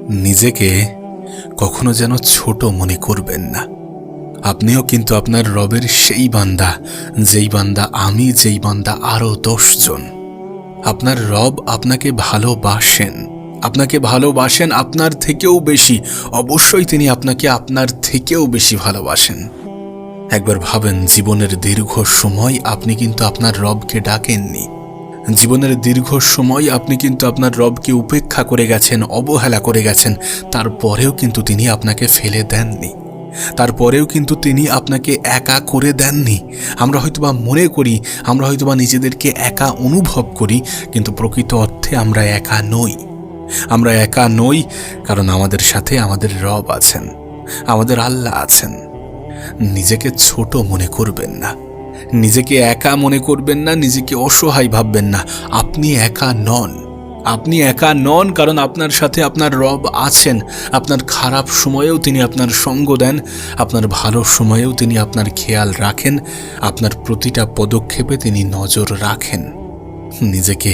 নিজেকে কখনো যেন ছোট মনে করবেন না। আপনিও কিন্তু আপনার রবের সেই বান্দা, যেই বান্দা আমি, যেই বান্দা আরো 10 জন। আপনার রব আপনাকে ভালোবাসেন, আপনার থেকেও বেশি। অবশ্যই তিনি আপনাকে আপনার থেকেও বেশি ভালোবাসেন। একবার ভাবেন, জীবনের দীর্ঘ সময় আপনি কিন্তু আপনার রবকে ডাকেননি। জীবনের দীর্ঘ সময় আপনি কিন্তু আপনার রবকে উপেক্ষা করে গেছেন, অবহেলা করে গেছেন। তারপরেও কিন্তু তিনি আপনাকে ফেলে দেননি, তারপরেও কিন্তু তিনি আপনাকে একা করে দেননি। আমরা হয়তোবা মনে করি, আমরা হয়তোবা নিজেদেরকে একা অনুভব করি, কিন্তু প্রকৃত অর্থে আমরা একা নই। আমরা একা নই, কারণ আমাদের সাথে আমাদের রব আছেন, আমাদের আল্লাহ আছেন। নিজেকে ছোট মনে করবেন না, নিজেকে একা মনে করবেন না, নিজেকে অসহায় ভাববেন না। আপনি একা নন, আপনি একা নন, কারণ আপনার সাথে আপনার রব আছেন। আপনার খারাপ সময়েও তিনি আপনার সঙ্গ দেন, আপনার ভালো সময়েও তিনি আপনার খেয়াল রাখেন, আপনার প্রতিটা পদক্ষেপে তিনি নজর রাখেন। নিজেকে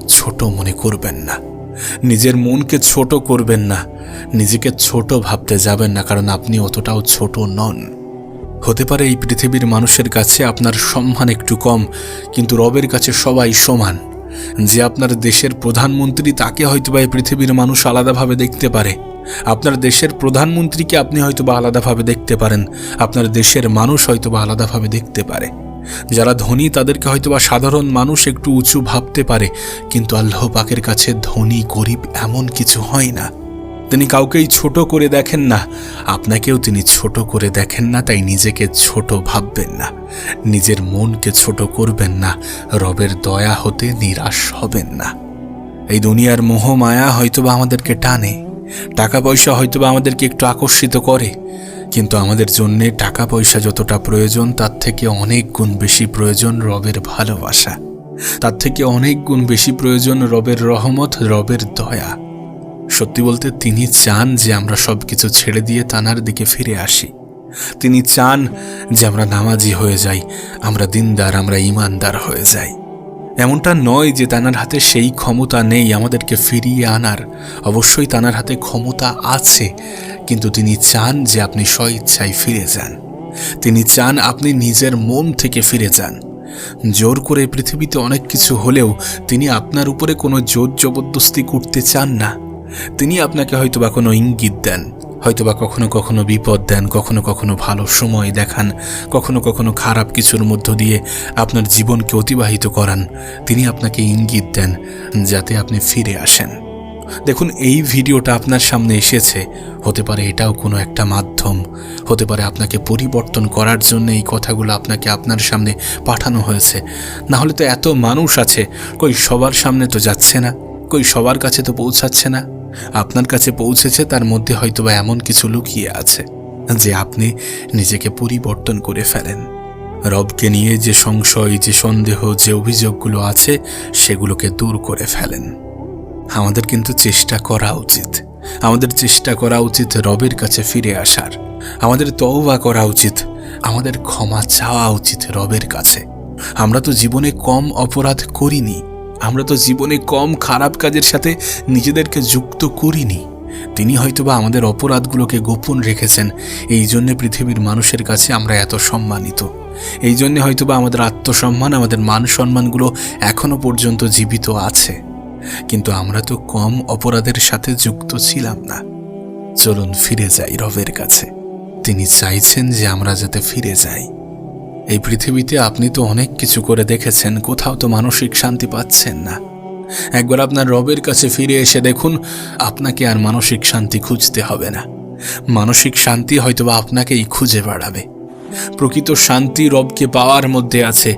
ছোট মনে করবেন না, নিজের মনকে ছোট করবেন না, নিজেকে ছোট ভাবতে যাবেন না, কারণ আপনি অতটাও ছোট নন। হতে পারে এই পৃথিবীর মানুষের কাছে আপনার সম্মান একটু কম, কিন্তু রবের কাছে সবাই সমান। যে আপনার দেশের প্রধানমন্ত্রী, তাকে হয়তোবা এই পৃথিবীর মানুষ আলাদাভাবে দেখতে পারে। আপনার দেশের প্রধানমন্ত্রীকে আপনি হয়তোবা আলাদাভাবে দেখতে পারেন, আপনার দেশের মানুষ হয়তোবা আলাদাভাবে দেখতে পারে। যারা ধনী তাদেরকে হয়তোবা সাধারণ মানুষ একটু উঁচু ভাবতে পারে, কিন্তু আল্লাহ পাকের কাছে ধনী গরিব এমন কিছু হয় না। তিনি কাউকেই ছোট করে দেখেন না, আপনাকেও তিনি ছোট করে দেখেন না। তাই নিজেকে ছোট ভাববেন না, নিজের মনকে ছোট করবেন না, রবের দয়া হতে নিরাশ হবেন না। এই দুনিয়ার মোহ মায়া হয়তোবা আমাদেরকে টানে, টাকা পয়সা হয়তোবা আমাদেরকে একটু আকর্ষিত করে, কিন্তু আমাদের জন্যে টাকা পয়সা যতটা প্রয়োজন, তার থেকে অনেক গুণ বেশি প্রয়োজন রবের ভালোবাসা, তার থেকে অনেক গুণ বেশি প্রয়োজন রবের রহমত, রবের দয়া। সত্যি বলতে তিনি চান যে আমরা সবকিছু ছেড়ে দিয়ে তানার দিকে ফিরে আসি। তিনি চান যে আমরা নামাজি হয়ে যাই, আমরা দিনদার, আমরা ইমানদার হয়ে যাই। এমনটা নয় যে তানার হাতে সেই ক্ষমতা নেই আমাদেরকে ফিরিয়ে আনার। অবশ্যই তানার হাতে ক্ষমতা আছে, কিন্তু তিনি চান যে আপনি স্বইচ্ছায় ফিরে যান। তিনি চান আপনি নিজের মন থেকে ফিরে যান। জোর করে পৃথিবীতে অনেক কিছু হলেও তিনি আপনার উপরে কোনো জোর জবরদস্তি করতে চান না। তিনি আপনাকে হয়তোবা কোনো ইঙ্গিত দেন, হয়তোবা কখনো কখনো বিপদ দেন, কখনো কখনো ভালো সময় দেখান, কখনো কখনো খারাপ কিছুর মধ্য দিয়ে আপনার জীবনকে অতিবাহিত করান। তিনি আপনাকে ইঙ্গিত দেন যাতে আপনি ফিরে আসেন। দেখুন, এই ভিডিওটা আপনার সামনে এসেছে, হতে পারে এটাও কোনো একটা মাধ্যম, হতে পারে আপনাকে পরিবর্তন করার জন্য এই কথাগুলো আপনাকে আপনার সামনে পাঠানো হয়েছে। না হলে তো এত মানুষ আছে, কই সবার সামনে তো যাচ্ছে না, কই সবার কাছে তো পৌঁছাচ্ছে না। আপনার কাছে পৌঁছেছে, তার মধ্যে হয়তোবা এমন কিছু লুকিয়ে আছে যে আপনি নিজেকে পরিবর্তন করে ফেলেন। রবকে নিয়ে যে সংশয়, যে সন্দেহ, যে অভিযোগগুলো আছে, সেগুলোকে দূর করে ফেলেন। আমাদের কিন্তু চেষ্টা করা উচিত, আমাদের চেষ্টা করা উচিত রবের কাছে ফিরে আসার। আমাদের তওবা করা উচিত, আমাদের ক্ষমা চাওয়া উচিত রবের কাছে। আমরা তো জীবনে কম অপরাধ করিনি, আমরা তো জীবনে কম খারাপ কাজের সাথে নিজেদেরকে যুক্ত করিনি। তিনি হয়তোবা আমাদের অপরাধগুলোকে গোপন রেখেছেন, এই জন্যে পৃথিবীর মানুষের কাছে আমরা এত সম্মানিত। এই জন্যে হয়তোবা আমাদের আত্মসম্মান, আমাদের মান সম্মানগুলো এখনো পর্যন্ত জীবিত আছে। কিন্তু আমরা তো কম অপরাধের সাথে যুক্ত ছিলাম না। চলুন ফিরে যাই রবের কাছে। তিনি চাইছেন যে আমরা যাতে ফিরে যাই। এই পৃথিবীতে আপনি তো অনেক কিছু করে দেখেছেন, কোথাও তো মানসিক শান্তি পাচ্ছেন না। একবার আপনার রবের কাছে ফিরে এসে দেখুন, আপনাকে আর মানসিক শান্তি খুঁজতে হবে না। মানসিক শান্তি হয়তোবা আপনাকেই খুঁজে বেড়াবে। প্রকৃত শান্তি রবকে পাওয়ার মধ্যে আছে,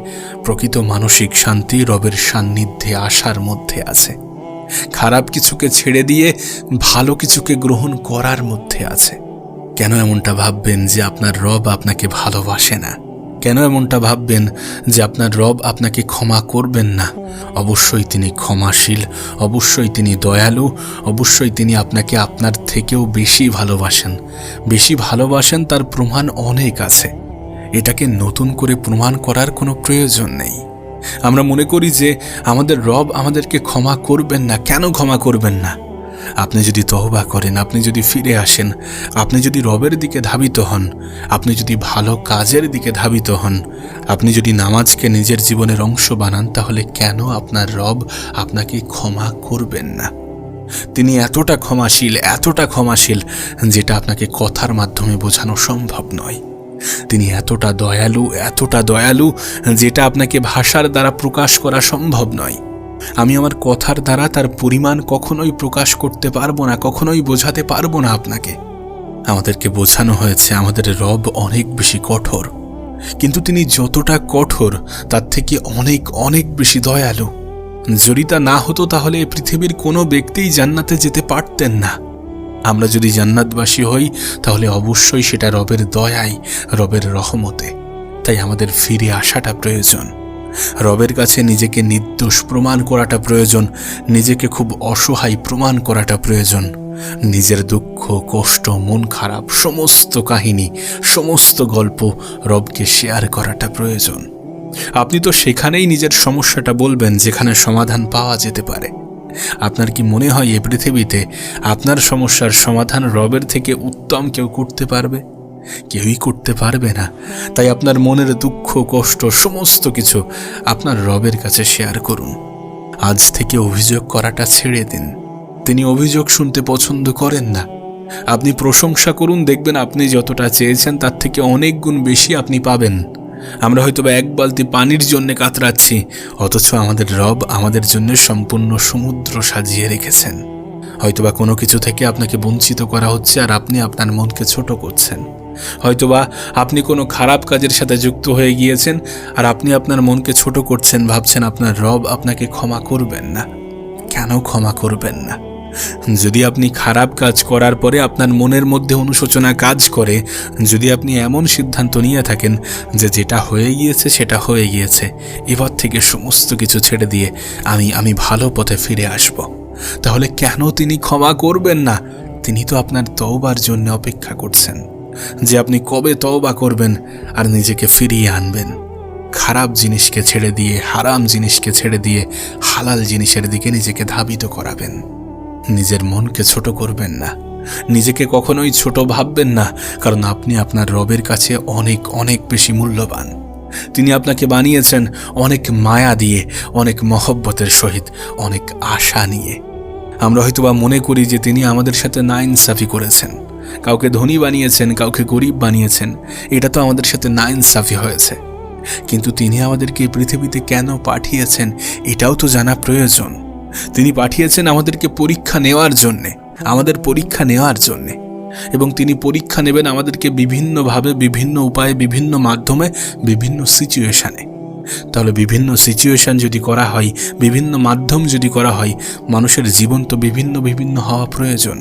প্রকৃত মানসিক শান্তি রবের সান্নিধ্যে আসার মধ্যে আছে। খারাপ কিছুকে ছেড়ে দিয়ে ভালো কিছুকে গ্রহণ করার মধ্যে আছে। কেন এমনটা ভাববেন যে আপনার রব আপনাকে ভালোবাসে না? কেন এমনটা ভাববেন যে আপনার রব আপনাকে ক্ষমা করবেন না? অবশ্যই তিনি ক্ষমাশীল, অবশ্যই তিনি দয়ালু, অবশ্যই তিনি আপনাকে আপনার থেকেও বেশি ভালোবাসেন। বেশি ভালোবাসেন তার প্রমাণ অনেক আছে। এটাকে নতুন করে প্রমাণ করার কোনো প্রয়োজন নেই। আমরা মনে করি যে আমাদের রব আমাদেরকে ক্ষমা করবেন না। কেন ক্ষমা করবেন না? আপনি যদি তওবা করেন, আপনি যদি ফিরে আসেন, আপনি যদি রবের দিকে ধাবিত হন, আপনি যদি ভালো কাজের দিকে ধাবিত হন, আপনি যদি নামাজকে নিজের জীবনের অংশ বানান, তাহলে কেন আপনার রব আপনাকে ক্ষমা করবেন না? তিনি এতটা ক্ষমাশীল যেটা আপনাকে কথার মাধ্যমে বোঝানো সম্ভব নয়। তিনি এতটা দয়ালু যেটা আপনাকে ভাষার দ্বারা প্রকাশ করা সম্ভব নয়। আমি আমার কথার দ্বারা তার পরিমাণ কখনোই প্রকাশ করতে পারবো না, কখনোই বোঝাতে পারবো না আপনাকে। আমাদেরকে বোঝানো হয়েছে আমাদের রব অনেক বেশি কঠোর, কিন্তু তিনি যতটা কঠোর তার থেকে অনেক বেশি দয়ালু। যদি তা না হতো তাহলে পৃথিবীর কোনো ব্যক্তিই জান্নাতে যেতে পারতেন না। আমরা যদি জান্নাতবাসী হই তাহলে অবশ্যই সেটা রবের দয়ায়, রবের রহমতে। তাই আমাদের ফিরে আসাটা প্রয়োজন, রবের কাছে নিজেকে নির্দোষ প্রমাণ করাটা প্রয়োজন, নিজেকে খুব অসহায় প্রমাণ করাটা প্রয়োজন। নিজের দুঃখ, কষ্ট, মন খারাপ, সমস্ত কাহিনী, সমস্ত গল্প রবকে শেয়ার করাটা প্রয়োজন। আপনি তো সেখানেই নিজের সমস্যাটা বলবেন যেখানে সমাধান পাওয়া যেতে পারে। আপনার কি মনে হয় এ পৃথিবীতে আপনার সমস্যার সমাধান রবের থেকে উত্তম কেউ করতে পারবে? কেউই করতে পারবে না। তাই আপনার মনের দুঃখ, কষ্ট, সমস্ত কিছু আপনার রবের কাছে শেয়ার করুন। আজ থেকে অভিযোগ করাটা ছেড়ে দিন। তিনি অভিযোগ শুনতে পছন্দ করেন না। আপনি প্রশংসা করুন, দেখবেন আপনি যতটা চেয়েছেন তার থেকে অনেক গুণ বেশি আপনি পাবেন। আমরা হয়তোবা এক বালতি পানির জন্য কাতরাচ্ছি, অথচ আমাদের রব আমাদের জন্য সম্পূর্ণ সমুদ্র সাজিয়ে রেখেছেন। হয়তোবা কোনো কিছু থেকে আপনাকে বঞ্চিত করা হচ্ছে আর আপনি আপনার মনকে ছোট করছেন। হয়তোবা আপনি কোনো খারাপ কাজের সাথে যুক্ত হয়ে গিয়েছেন আর আপনি আপনার মনকে ছোট করছেন, ভাবছেন আপনার রব আপনাকে ক্ষমা করবেন না। কেন ক্ষমা করবেন না? যদি আপনি খারাপ কাজ করার পরে আপনার মনের মধ্যে অনুশোচনা কাজ করে, যদি আপনি এমন সিদ্ধান্ত নিয়ে থাকেন যে যেটা হয়ে গিয়েছে সেটা হয়ে গিয়েছে, এবার থেকে সমস্ত কিছু ছেড়ে দিয়ে আমি ভালো পথে ফিরে আসব, তাহলে কেন তিনি ক্ষমা করবেন না? তিনি তো আপনার তওবার জন্য অপেক্ষা করছেন যে আপনি কবে তওবা করবেন আর নিজেকে ফিরিয়ে আনবেন। খারাপ জিনিসকে ছেড়ে দিয়ে, হারাম জিনিসকে ছেড়ে দিয়ে হালাল জিনিসের দিকে নিজেকে ধাবিত করাবেন। নিজের মনকে ছোট করবেন না, নিজেকে কখনোই ছোট ভাববেন না, কারণ আপনি আপনার রবের কাছে অনেক বেশি মূল্যবান। তিনি আপনাকে বানিয়েছেন অনেক মায়া দিয়ে, অনেক মহব্বতের সহিত, অনেক আশা নিয়ে। আমরা হয়তোবা মনে করি যে তিনি আমাদের সাথে নাইনসাফি করেছেন, কাউকে ধনী বানিয়েছেন, কাউকে গরিব বানিয়েছেন, এটা তো আমাদের সাথে নাইনসাফি হয়েছে। কিন্তু তিনি আমাদেরকে পৃথিবীতে কেন পাঠিয়েছেন এটাও তো জানা প্রয়োজন। তিনি পাঠিয়েছেন আমাদেরকে পরীক্ষা নেওয়ার জন্যে, আমাদের পরীক্ষা নেওয়ার জন্যে, এবং তিনি পরীক্ষা নেবেন আমাদেরকে বিভিন্নভাবে, বিভিন্ন উপায়ে, বিভিন্ন মাধ্যমে, বিভিন্ন সিচুয়েশানে। তাহলে বিভিন্ন সিচুয়েশান যদি করা হয়, বিভিন্ন মাধ্যম যদি করা হয়, মানুষের জীবন তো বিভিন্ন হওয়া প্রয়োজন।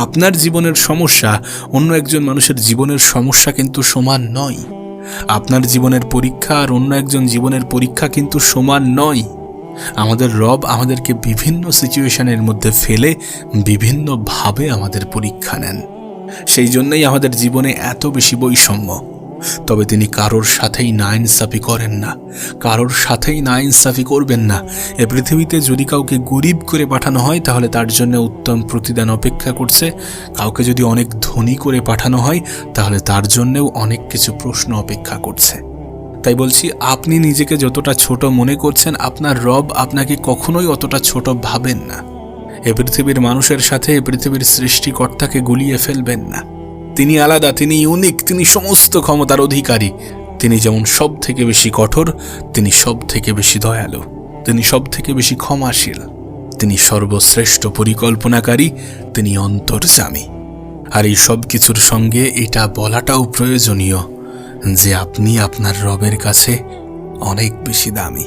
আপনার জীবনের সমস্যা অন্য একজন মানুষের জীবনের সমস্যা কিন্তু সমান নয়। আপনার জীবনের পরীক্ষা আর অন্য একজন জীবনের পরীক্ষা কিন্তু সমান নয়। আমাদের রব আমাদেরকে বিভিন্ন সিচুয়েশনের মধ্যে ফেলে বিভিন্নভাবে আমাদের পরীক্ষা নেন। সেই জন্যই আমাদের জীবনে এত বেশি বৈষম্য। তবে তিনি কারোর সাথেই নাইনসাফি করেন না, কারোর সাথেই নাইনসাফি করবেন না। এ পৃথিবীতে যদি কাউকে গরিব করে পাঠানো হয় তাহলে তার জন্য উত্তম প্রতিদান অপেক্ষা করছে। কাউকে যদি অনেক ধনী করে পাঠানো হয় তাহলে তার জন্যেও অনেক কিছু প্রশ্ন অপেক্ষা করছে। তাই বলছি, আপনি নিজেকে যতটা ছোট মনে করছেন, আপনার রব আপনাকে কখনোই অতটা ছোট ভাবেন না। এ পৃথিবীর মানুষের সাথে এ পৃথিবীর সৃষ্টিকর্তাকে গুলিয়ে ফেলবেন না। তিনি আলাদা, তিনি ইউনিক, তিনি সমস্ত ক্ষমতার অধিকারী। তিনি যেমন সব থেকে বেশি কঠোর, তিনি সব থেকে বেশি দয়ালু, তিনি সব থেকে বেশি ক্ষমাশীল, তিনি সর্বশ্রেষ্ঠ পরিকল্পনাকারী, তিনি অন্তর্যামী। আর এই সব কিছুর সঙ্গে এটা বলাটাও প্রয়োজনীয় যে আপনি আপনার রবের কাছে অনেক বেশি দামি।